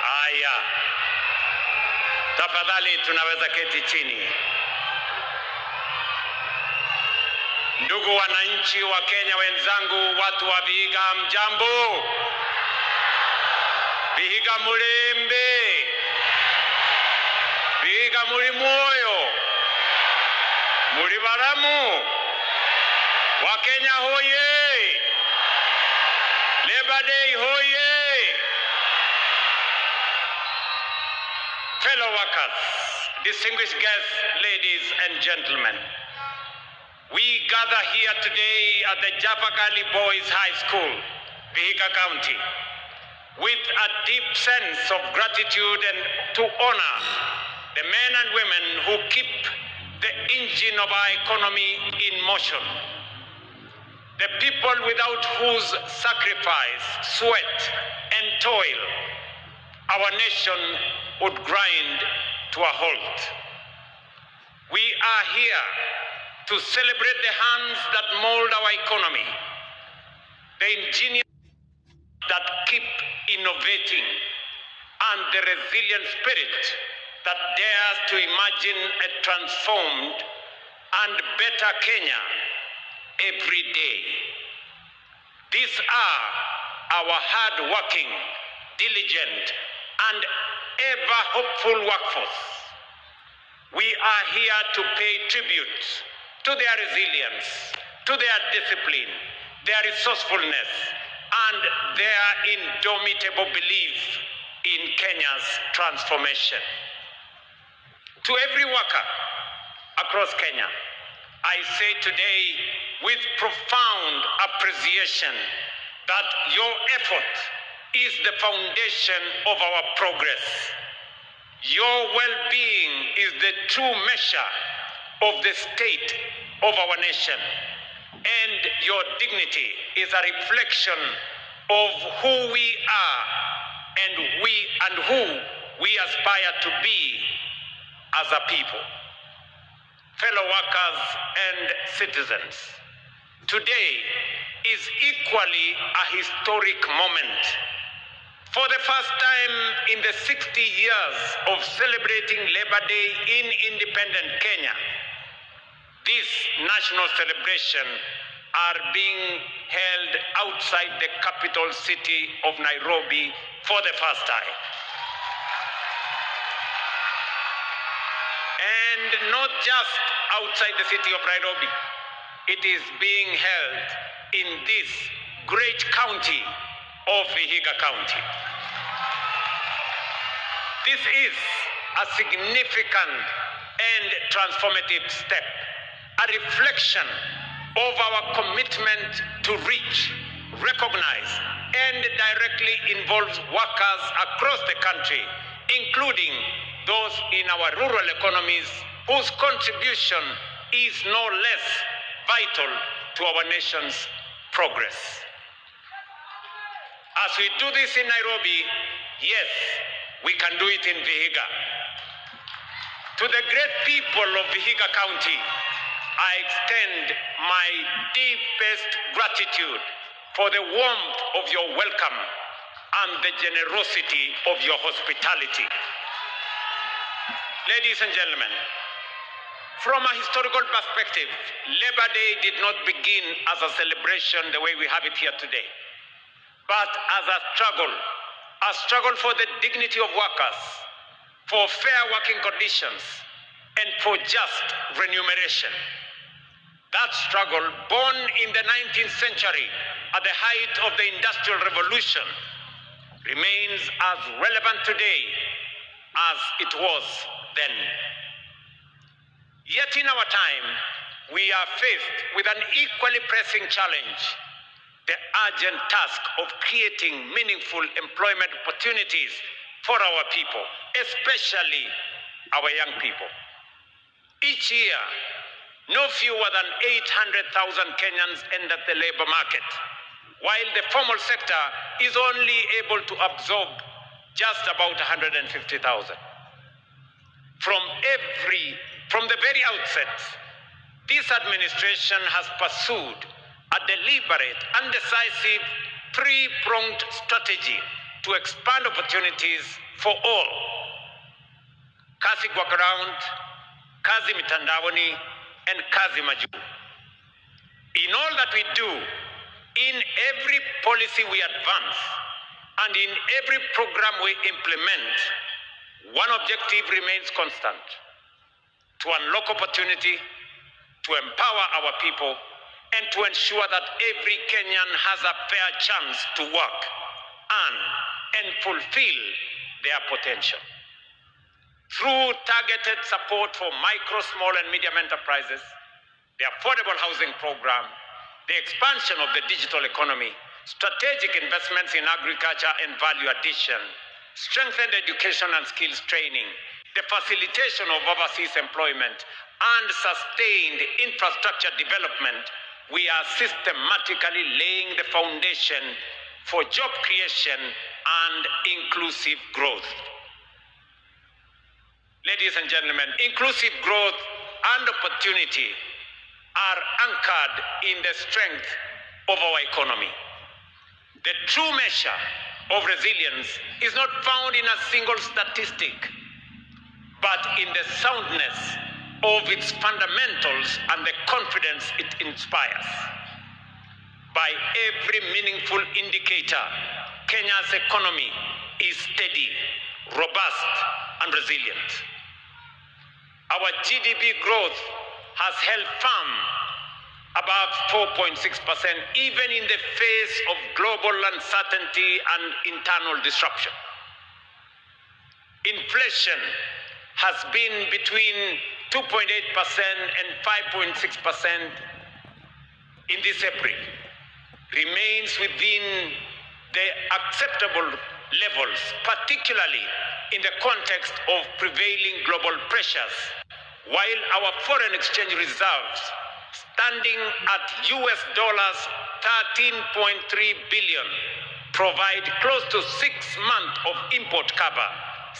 Haya, tafadhali tunaweza keti chini. Ndugu wananchi wa Kenya wenzangu, watu wa Vihiga, mjambo. Vihiga mulembe, Vihiga muri moyo, muri baramu. Wa Kenya hoye, Labor Day hoye. Fellow workers, distinguished guests, ladies and gentlemen, we gather here today at the Japagali Boys High School, Vihiga County, with a deep sense of gratitude and to honor the men and women who keep the engine of our economy in motion. The people without whose sacrifice, sweat, and toil our nation would grind to a halt. We are here to celebrate the hands that mold our economy, the ingenious that keep innovating, and the resilient spirit that dares to imagine a transformed and better Kenya every day. These are our hard-working, diligent, and ever-hopeful workforce. We are here to pay tribute to their resilience, to their discipline, their resourcefulness, and their indomitable belief in Kenya's transformation. To every worker across Kenya, I say today with profound appreciation that your effort is the foundation of our progress. Your well-being is the true measure of the state of our nation, and your dignity is a reflection of who we are and who we aspire to be as a people. Fellow workers and citizens, today is equally a historic moment. For the first time in the 60 years of celebrating Labor Day in independent Kenya, this national celebration are being held outside the capital city of Nairobi for the first time. And not just outside the city of Nairobi, it is being held in this great county of Vihiga County. This is a significant and transformative step, a reflection of our commitment to reach, recognize, and directly involve workers across the country, including those in our rural economies whose contribution is no less vital to our nation's progress. As we do this in Nairobi, yes, we can do it in Vihiga. To the great people of Vihiga County, I extend my deepest gratitude for the warmth of your welcome and the generosity of your hospitality. Ladies and gentlemen, from a historical perspective, Labor Day did not begin as a celebration the way we have it here today, but as a struggle for the dignity of workers, for fair working conditions, and for just remuneration. That struggle, born in the 19th century at the height of the Industrial Revolution, remains as relevant today as it was then. Yet in our time, we are faced with an equally pressing challenge: the urgent task of creating meaningful employment opportunities for our people, especially our young people. Each year, no fewer than 800,000 Kenyans enter the labor market, while the formal sector is only able to absorb just about 150,000. From the very outset, this administration has pursued a deliberate and decisive three-pronged strategy to expand opportunities for all. Kazi kwa ground, kazi mitandaoni, and kazi majuu. In all that we do, in every policy we advance, and in every program we implement, one objective remains constant: to unlock opportunity, to empower our people, and to ensure that every Kenyan has a fair chance to work, earn, and fulfill their potential. Through targeted support for micro, small, and medium enterprises, the affordable housing program, the expansion of the digital economy, strategic investments in agriculture and value addition, strengthened education and skills training, the facilitation of overseas employment, and sustained infrastructure development, we are systematically laying the foundation for job creation and inclusive growth. Ladies and gentlemen, inclusive growth and opportunity are anchored in the strength of our economy. The true measure of resilience is not found in a single statistic, but in the soundness of its fundamentals and the confidence it inspires. By every meaningful indicator, Kenya's economy is steady, robust, and resilient. Our GDP growth has held firm above 4.6%, even in the face of global uncertainty and internal disruption. Inflation has been between 2.8% and 5.6% in this April, remains within the acceptable levels, particularly in the context of prevailing global pressures, while our foreign exchange reserves, standing at US dollars 13.3 billion, provide close to 6 months of import cover,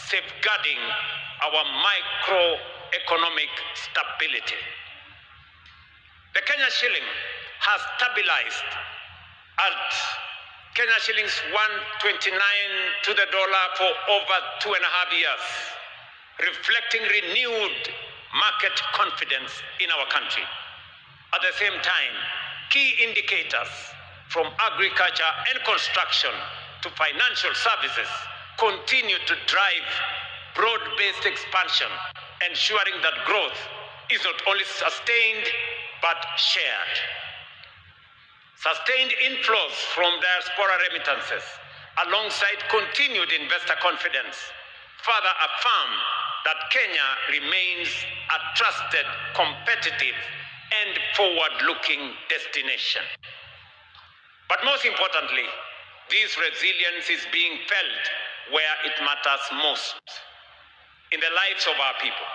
safeguarding our microeconomic stability. The Kenya shilling has stabilized at Kenya shillings 129 to the dollar for over 2.5 years, reflecting renewed market confidence in our country. At the same time, key indicators from agriculture and construction to financial services continue to drive broad-based expansion, ensuring that growth is not only sustained but shared. Sustained inflows from diaspora remittances, alongside continued investor confidence, further affirm that Kenya remains a trusted, competitive, and forward-looking destination. But most importantly, this resilience is being felt where it matters most, in the lives of our people.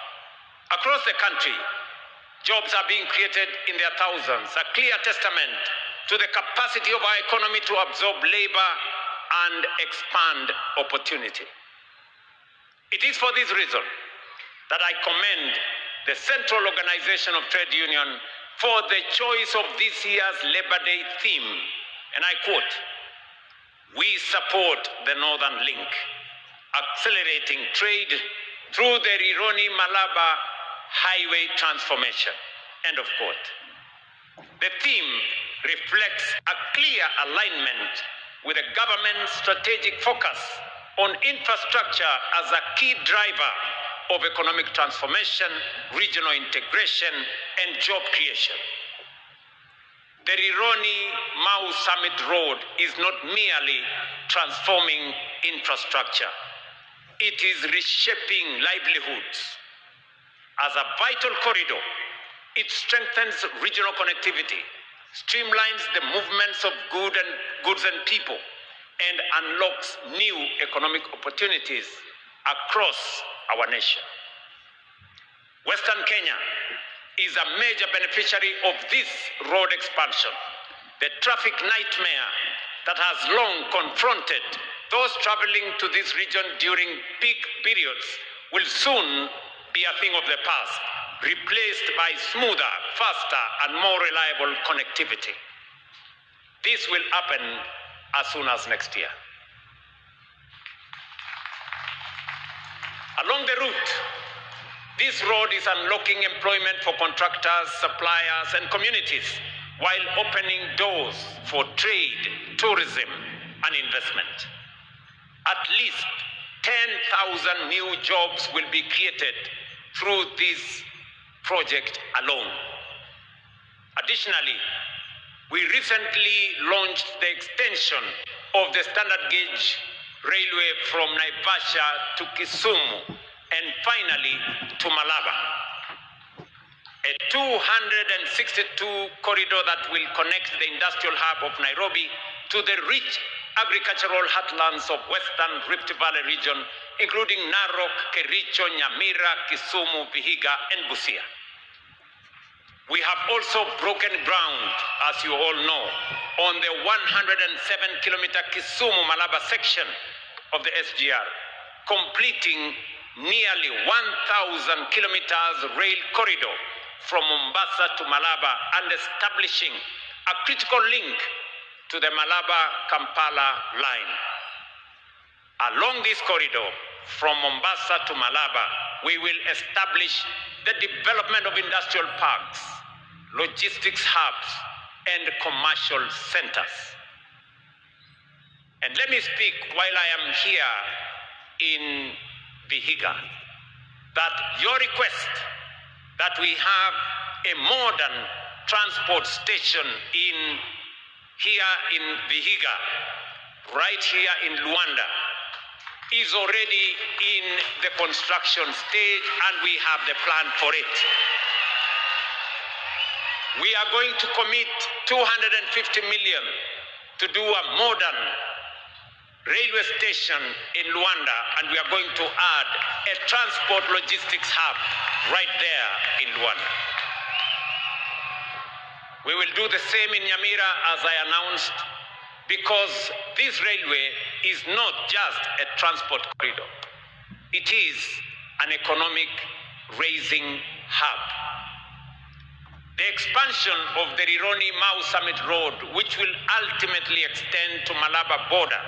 Across the country, jobs are being created in their thousands, a clear testament to the capacity of our economy to absorb labor and expand opportunity. It is for this reason that I commend the Central Organization of Trade Union for the choice of this year's Labor Day theme, and I quote, "We support the Northern Link, accelerating trade through the Rironi-Malaba highway transformation," end of quote. The theme reflects a clear alignment with the government's strategic focus on infrastructure as a key driver of economic transformation, regional integration, and job creation. The Rironi-Mau Summit Road is not merely transforming infrastructure. It is reshaping livelihoods. As a vital corridor, it strengthens regional connectivity, streamlines the movements of goods and people, and unlocks new economic opportunities across our nation. Western Kenya is a major beneficiary of this road expansion. The traffic nightmare that has long confronted those traveling to this region during peak periods will soon be a thing of the past, replaced by smoother, faster, and more reliable connectivity. This will happen as soon as next year. Along the route, this road is unlocking employment for contractors, suppliers, and communities while opening doors for trade, tourism, and investment. At least 10,000 new jobs will be created through this project alone. Additionally, we recently launched the extension of the standard gauge railway from Naivasha to Kisumu and finally to Malaba. A 262 corridor that will connect the industrial hub of Nairobi to the rich agricultural heartlands of Western Rift Valley region, including Narok, Kericho, Nyamira, Kisumu, Vihiga, and Busia. We have also broken ground, as you all know, on the 107-kilometer Kisumu-Malaba section of the SGR, completing nearly 1,000 kilometers rail corridor from Mombasa to Malaba and establishing a critical link to the Malaba-Kampala line. Along this corridor, from Mombasa to Malaba, we will establish the development of industrial parks, logistics hubs, and commercial centers. And let me speak while I am here in Vihiga, that your request that we have a modern transport station here in Vihiga, right here in Luanda, is already in the construction stage, and we have the plan for it. We are going to commit 250 million to do a modern railway station in Luanda, and we are going to add a transport logistics hub right there in Luanda. We will do the same in Nyamira, as I announced, because this railway is not just a transport corridor. It is an economic raising hub. The expansion of the Rironi-Mau Summit Road, which will ultimately extend to Malaba border,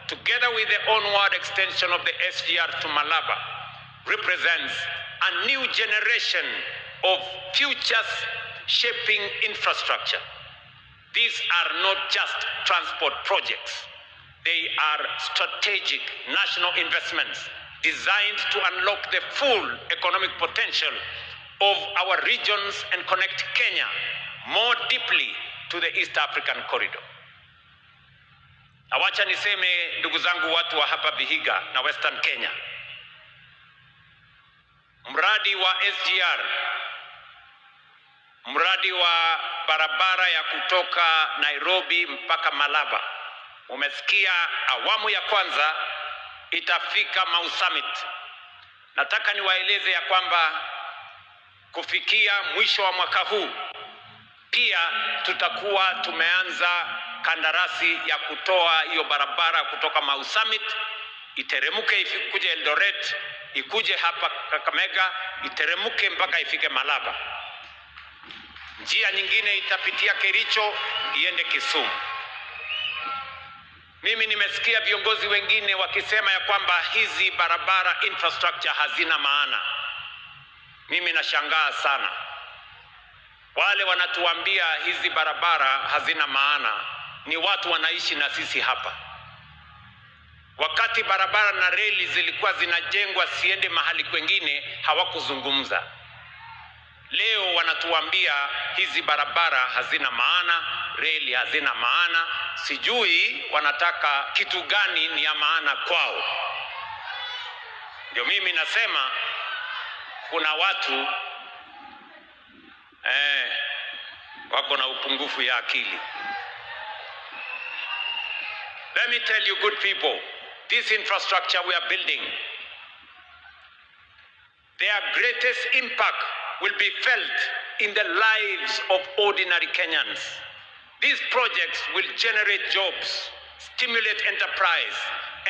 together with the onward extension of the SGR to Malaba, represents a new generation of future-shaping infrastructure. These are not just transport projects. They are strategic national investments designed to unlock the full economic potential of our regions and connect Kenya more deeply to the East African corridor. Awacha niseme, ndugu zangu, watu wa hapa Vihiga na Western Kenya, mradi wa SGR, mradi wa barabara ya kutoka Nairobi mpaka Malaba, umesikia awamu ya kwanza itafika Mau Summit. Nataka niwaeleze ya kwamba kufikia mwisho wa mwaka huu pia tutakuwa tumeanza kandarasi ya kutoa hiyo barabara kutoka Mau Summit, iteremuke ikuje Eldoret, ikuje hapa Kakamega, iteremuke mpaka ifike Malaba. Njia nyingine itapitia Kericho iende Kisumu. Mimi nimesikia viongozi wengine wakisema ya kwamba hizi barabara infrastructure hazina maana. Mimi nashangaa sana. Wale wanatuambia hizi barabara hazina maana ni watu wanaishi na sisi hapa. Wakati barabara na reli zilikuwa zinajengwa siende mahali kwengine, hawakuzungumza. Leo wanatuambia hizi barabara hazina maana, reli hazina maana. Sijui wanataka kitu gani ni ya maana kwao. Ndio mimi nasema kuna watu wako na upungufu ya akili. Let me tell you, good people, this infrastructure we are building, their greatest impact will be felt in the lives of ordinary Kenyans. These projects will generate jobs, stimulate enterprise,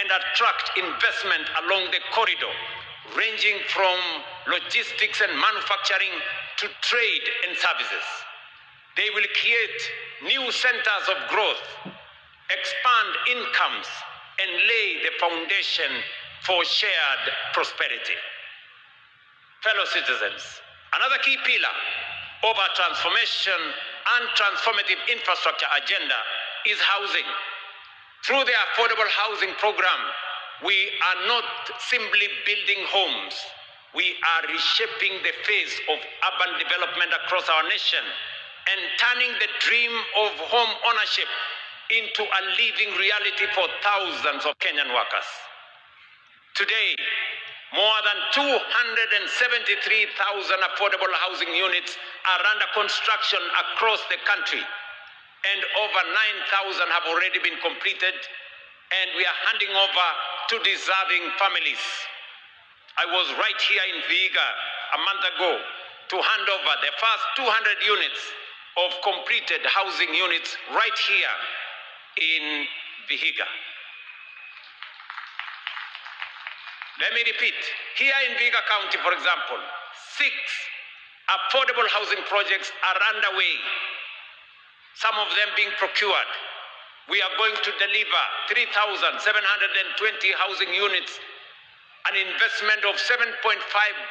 and attract investment along the corridor, ranging from logistics and manufacturing to trade and services. They will create new centers of growth, expand incomes, and lay the foundation for shared prosperity. Fellow citizens, another key pillar of our transformation and transformative infrastructure agenda is housing. Through the affordable housing program, we are not simply building homes, we are reshaping the face of urban development across our nation and turning the dream of home ownership into a living reality for thousands of Kenyan workers. Today, more than 273,000 affordable housing units are under construction across the country, and over 9,000 have already been completed, and we are handing over to deserving families. I was right here in Vihiga a month ago to hand over the first 200 units of completed housing units right here in Vihiga. Let me repeat, here in Vihiga County, for example, 6 affordable housing projects are underway, some of them being procured. We are going to deliver 3,720 housing units, an investment of 7.5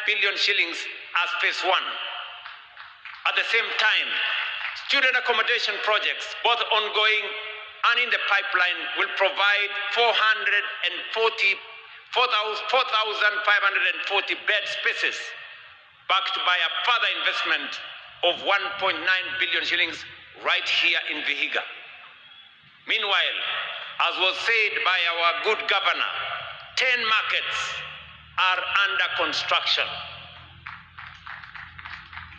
billion shillings as phase 1. At the same time, student accommodation projects, both ongoing and in the pipeline, will provide 4,540 bed spaces, backed by a further investment of 1.9 billion shillings right here in Vihiga. Meanwhile, as was said by our good governor, 10 markets are under construction.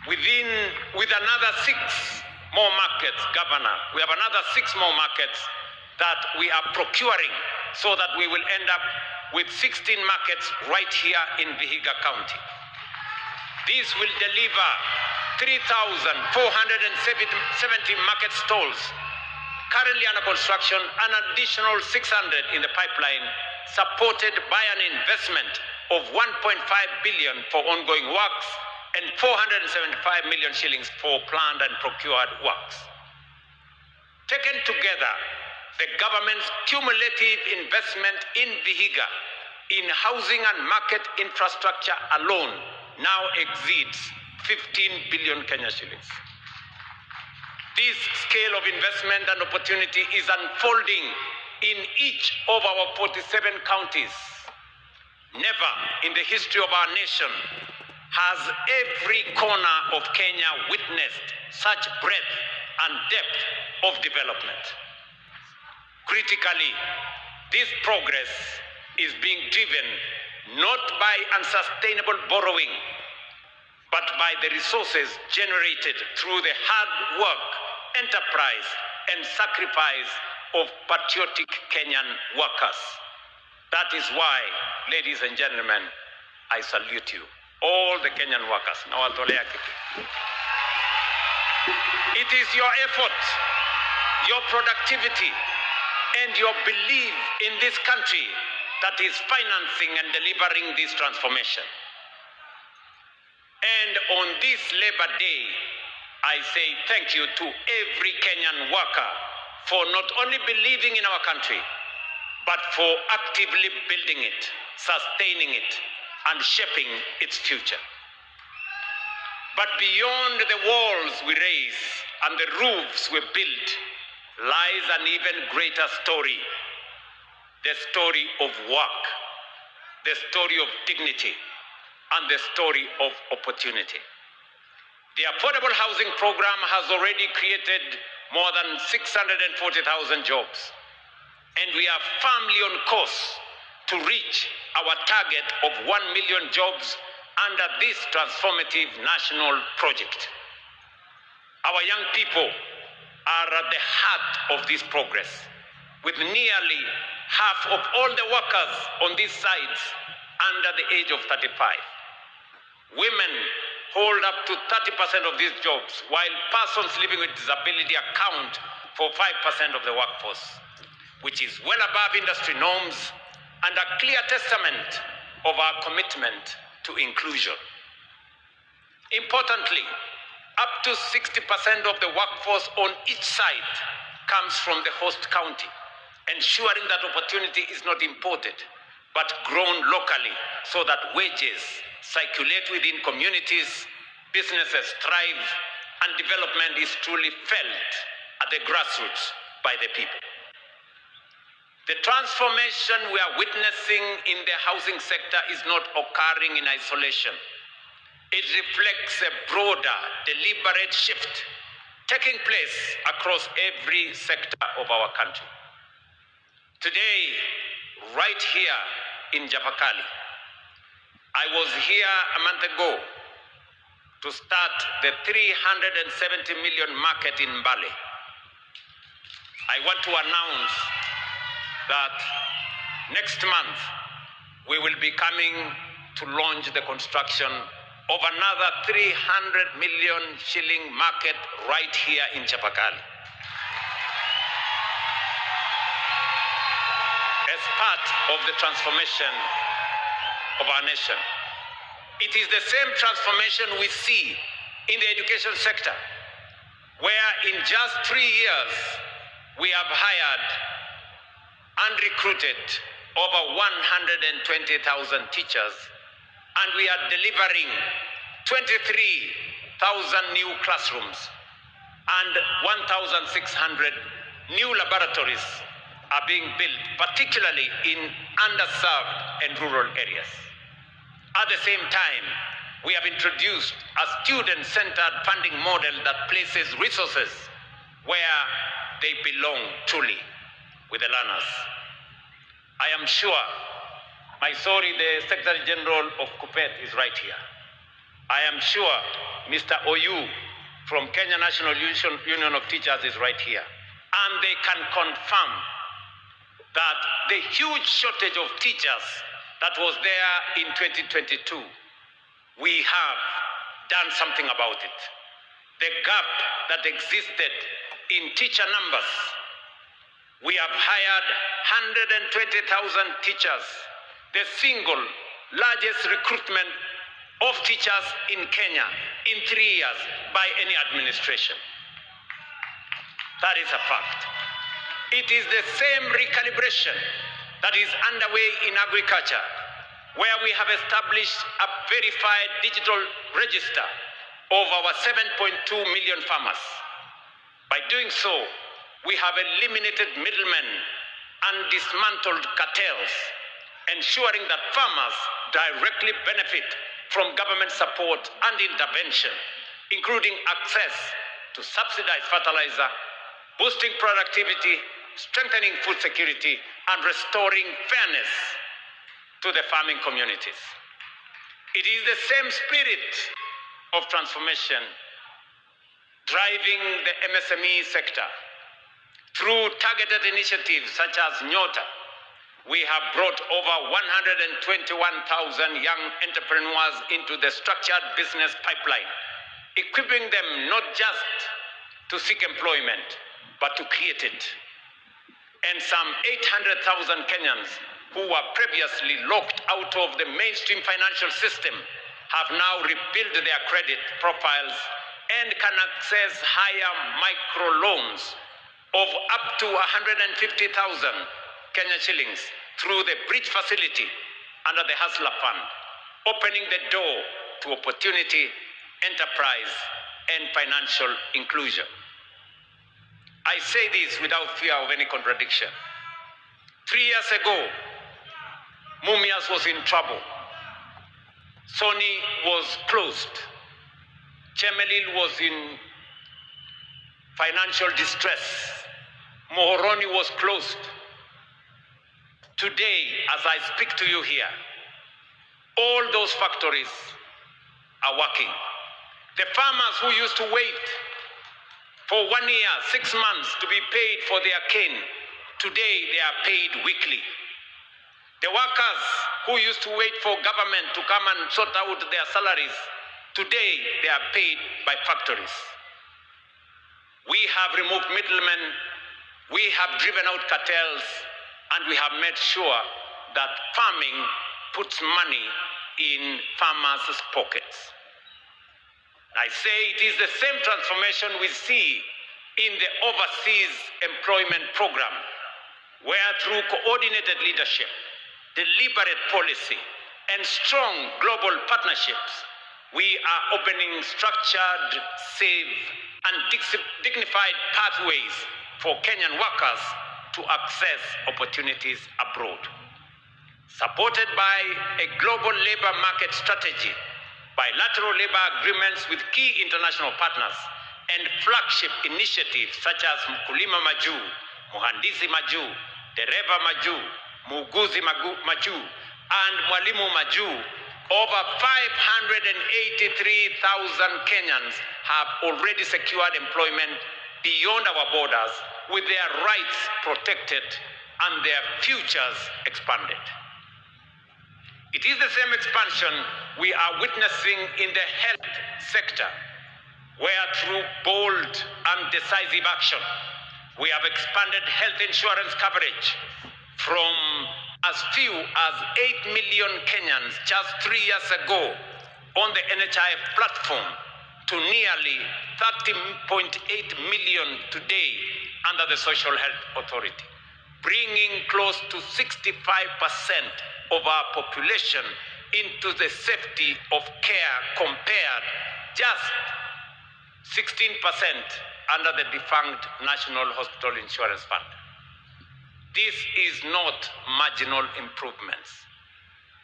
With another 6 more markets, Governor, we have another 6 more markets that we are procuring so that we will end up with 16 markets right here in Vihiga County. This will deliver 3,470 market stalls currently under construction, an additional 600 in the pipeline, supported by an investment of 1.5 billion for ongoing works and 475 million shillings for planned and procured works. Taken together, the government's cumulative investment in Vihiga in housing and market infrastructure alone now exceeds 15 billion Kenya shillings. This scale of investment and opportunity is unfolding in each of our 47 counties. Never in the history of our nation has every corner of Kenya witnessed such breadth and depth of development. Critically, this progress is being driven not by unsustainable borrowing, but by the resources generated through the hard work, enterprise, and sacrifice of patriotic Kenyan workers. That is why, ladies and gentlemen, I salute you, all the Kenyan workers. It is your effort, your productivity, and your belief in this country that is financing and delivering this transformation. And on this Labor Day, I say thank you to every Kenyan worker for not only believing in our country, but for actively building it, sustaining it, and shaping its future. But beyond the walls we raise and the roofs we build lies an even greater story, the story of work, the story of dignity, and the story of opportunity. The affordable housing program has already created more than 640,000 jobs, and we are firmly on course to reach our target of 1 million jobs under this transformative national project. Our young people are at the heart of this progress, with nearly half of all the workers on these sites under the age of 35. Women hold up to 30% of these jobs, while persons living with disability account for 5% of the workforce, which is well above industry norms and a clear testament of our commitment to inclusion. Importantly, up to 60% of the workforce on each site comes from the host county, ensuring that opportunity is not imported, but grown locally so that wages circulate within communities, businesses thrive, and development is truly felt at the grassroots by the people. The transformation we are witnessing in the housing sector is not occurring in isolation. It reflects a broader, deliberate shift taking place across every sector of our country. Today, right here in Japakali, I was here a month ago to start the 370 million market in Mbale. I want to announce that next month we will be coming to launch the construction of another 300 million shilling market right here in Japakali. As part of the transformation of our nation. It is the same transformation we see in the education sector, where in just 3 years, we have hired and recruited over 120,000 teachers, and we are delivering 23,000 new classrooms and 1,600 new laboratories are being built, particularly in underserved and rural areas. At the same time, we have introduced a student-centered funding model that places resources where they belong truly, with the learners. I am sure, the Secretary General of KUPPET is right here. I am sure Mr. Oyu from Kenya National Union of Teachers is right here. And they can confirm that the huge shortage of teachers that was there in 2022, we have done something about it. The gap that existed in teacher numbers, we have hired 120,000 teachers, the single largest recruitment of teachers in Kenya in 3 years by any administration. That is a fact. It is the same recalibration that is underway in agriculture, where we have established a verified digital register of our 7.2 million farmers. By doing so, we have eliminated middlemen and dismantled cartels, ensuring that farmers directly benefit from government support and intervention, including access to subsidized fertilizer, boosting productivity, strengthening food security, and restoring fairness to the farming communities. It is the same spirit of transformation driving the MSME sector. Through targeted initiatives such as Nyota, we have brought over 121,000 young entrepreneurs into the structured business pipeline, equipping them not just to seek employment, but to create it. And some 800,000 Kenyans who were previously locked out of the mainstream financial system have now rebuilt their credit profiles and can access higher microloans of up to 150,000 Kenya shillings through the bridge facility under the Hustler Fund, opening the door to opportunity, enterprise, and financial inclusion. I say this without fear of any contradiction. 3 years ago, Mumias was in trouble. Sony was closed. Chemelil was in financial distress. Mohoroni was closed. Today, as I speak to you here, all those factories are working. The farmers who used to wait for 1 year, 6 months to be paid for their cane, today they are paid weekly. The workers who used to wait for government to come and sort out their salaries, today they are paid by factories. We have removed middlemen, we have driven out cartels, and we have made sure that farming puts money in farmers' pockets. I say it is the same transformation we see in the overseas employment program, where through coordinated leadership, deliberate policy, and strong global partnerships, we are opening structured, safe, and dignified pathways for Kenyan workers to access opportunities abroad. Supported by a global labor market strategy, bilateral labor agreements with key international partners, and flagship initiatives such as Mkulima Maju, Muhandisi Maju, Dereva Maju, Muuguzi Maju, and Mwalimu Maju, over 583,000 Kenyans have already secured employment beyond our borders, with their rights protected and their futures expanded. It is the same expansion we are witnessing in the health sector, where through bold and decisive action, we have expanded health insurance coverage from as few as 8 million Kenyans just 3 years ago on the NHIF platform to nearly 30.8 million today under the Social Health Authority, bringing close to 65% of our population into the safety of care compared just 16% under the defunct National Hospital Insurance Fund. This is not marginal improvements.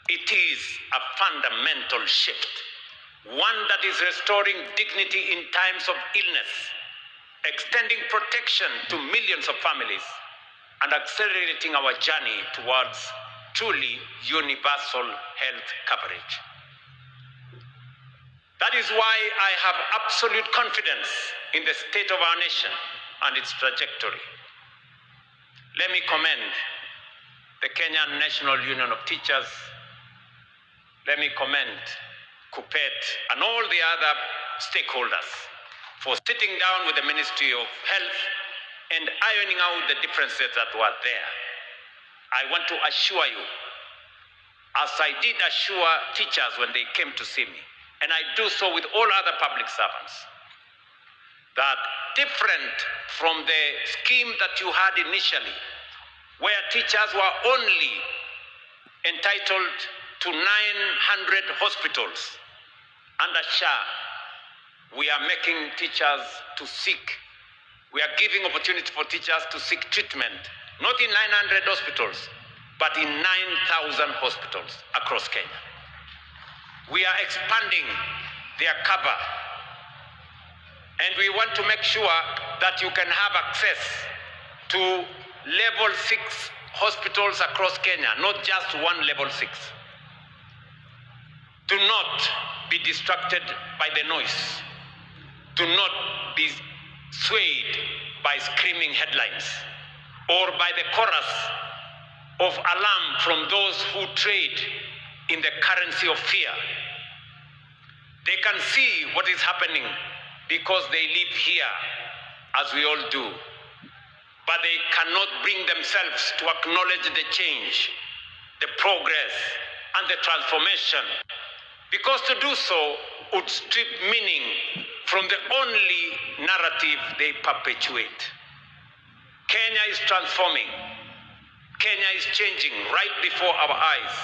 It is a fundamental shift, one that is restoring dignity in times of illness, extending protection to millions of families, and accelerating our journey towards truly universal health coverage. That is why I have absolute confidence in the state of our nation and its trajectory. Let me commend the Kenyan National Union of Teachers. Let me commend KUPPET and all the other stakeholders for sitting down with the Ministry of Health and ironing out the differences that were there. I want to assure you, as I did assure teachers when they came to see me, and I do so with all other public servants, that different from the scheme that you had initially, where teachers were only entitled to 900 hospitals under SHA, we are making teachers to seek, we are giving opportunity for teachers to seek treatment, not in 900 hospitals, but in 9,000 hospitals across Kenya. We are expanding their cover, and we want to make sure that you can have access to level 6 hospitals across Kenya, not just one level 6. Do not be distracted by the noise. Do not be swayed by screaming headlines or by the chorus of alarm from those who trade in the currency of fear. They can see what is happening because they live here, as we all do. But they cannot bring themselves to acknowledge the change, the progress, and the transformation, because to do so would strip meaning from the only narrative they perpetuate. Kenya is transforming. Kenya is changing right before our eyes.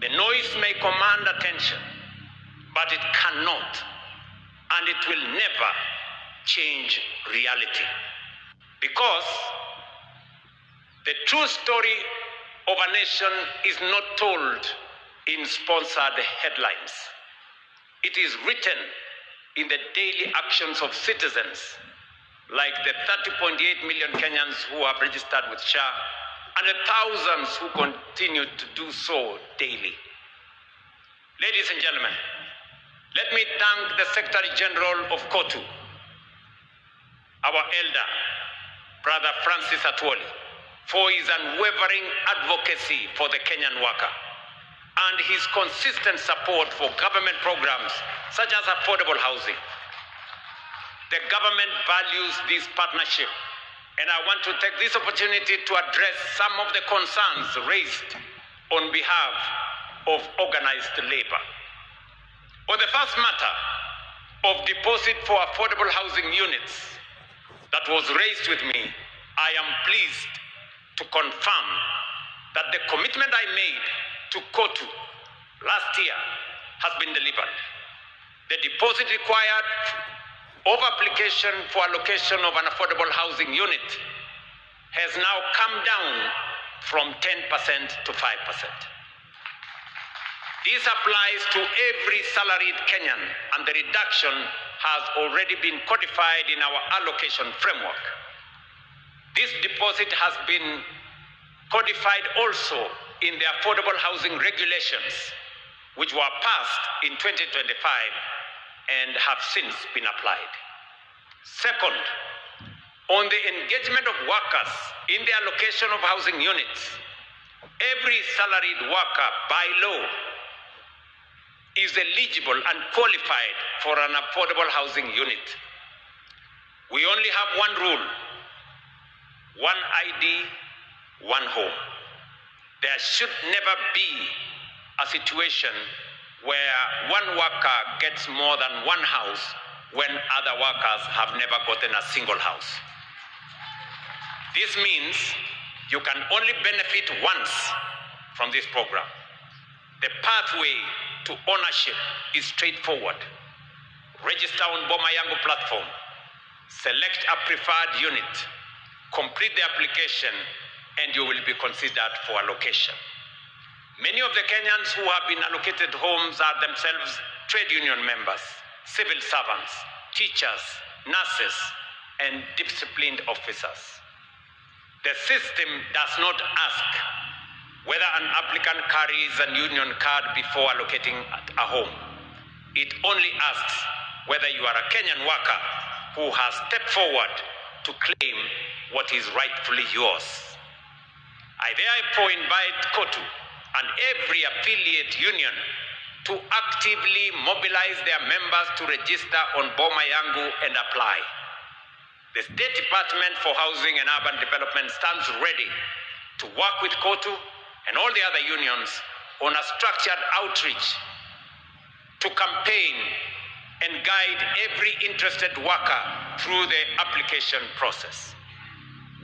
The noise may command attention, but it cannot, and it will never change reality. Because the true story of a nation is not told in sponsored headlines. It is written in the daily actions of citizens, like the 30.8 million Kenyans who have registered with SHA, and the thousands who continue to do so daily. Ladies and gentlemen, let me thank the Secretary General of KOTU, our elder, Brother Francis Atwoli, for his unwavering advocacy for the Kenyan worker and his consistent support for government programs such as affordable housing. The government values this partnership, and I want to take this opportunity to address some of the concerns raised on behalf of organized labor. On the first matter of deposit for affordable housing units that was raised with me, I am pleased to confirm that the commitment I made to KOTU last year has been delivered. The deposit required of application for allocation of an affordable housing unit has now come down from 10% to 5%. This applies to every salaried Kenyan, and the reduction has already been codified in our allocation framework. This deposit has been codified also in the affordable housing regulations, which were passed in 2025 and have since been applied. Second, on the engagement of workers in the allocation of housing units, every salaried worker by law is eligible and qualified for an affordable housing unit. We only have one rule: one ID, one home. There should never be a situation where one worker gets more than one house when other workers have never gotten a single house. This means you can only benefit once from this program. The pathway to ownership is straightforward. Register on Boma Yangu platform, select a preferred unit, complete the application, and you will be considered for allocation. Many of the Kenyans who have been allocated homes are themselves trade union members, civil servants, teachers, nurses, and disciplined officers. The system does not ask whether an applicant carries a union card before allocating a home. It only asks whether you are a Kenyan worker who has stepped forward to claim what is rightfully yours. I therefore invite KOTU and every affiliate union to actively mobilize their members to register on Boma Yangu and apply. The State Department for Housing and Urban Development stands ready to work with KOTU and all the other unions on a structured outreach to campaign and guide every interested worker through the application process.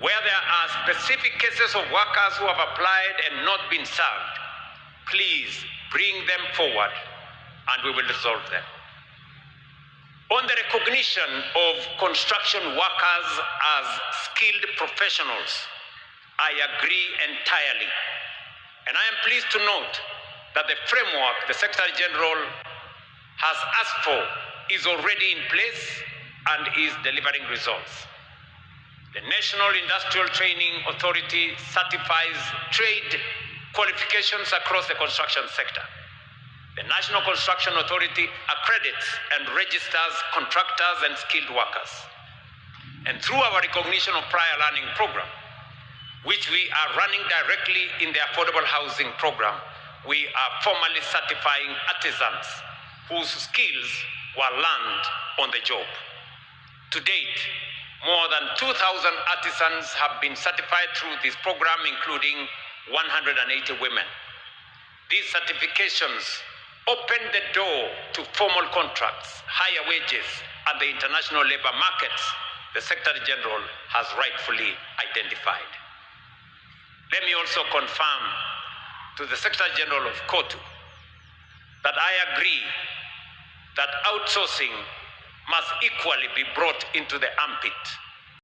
Where there are specific cases of workers who have applied and not been served, please bring them forward and we will resolve them. On the recognition of construction workers as skilled professionals, I agree entirely. And I am pleased to note that the framework the Secretary General has asked for is already in place and is delivering results. The National Industrial Training Authority certifies trade qualifications across the construction sector. The National Construction Authority accredits and registers contractors and skilled workers. And through our recognition of prior learning program, which we are running directly in the affordable housing program, we are formally certifying artisans whose skills were learned on the job. To date, more than 2,000 artisans have been certified through this program, including 180 women. These certifications open the door to formal contracts, higher wages, and the international labor markets the Secretary General has rightfully identified. Let me also confirm to the Secretary General of KOTU that I agree that outsourcing must equally be brought into the armpit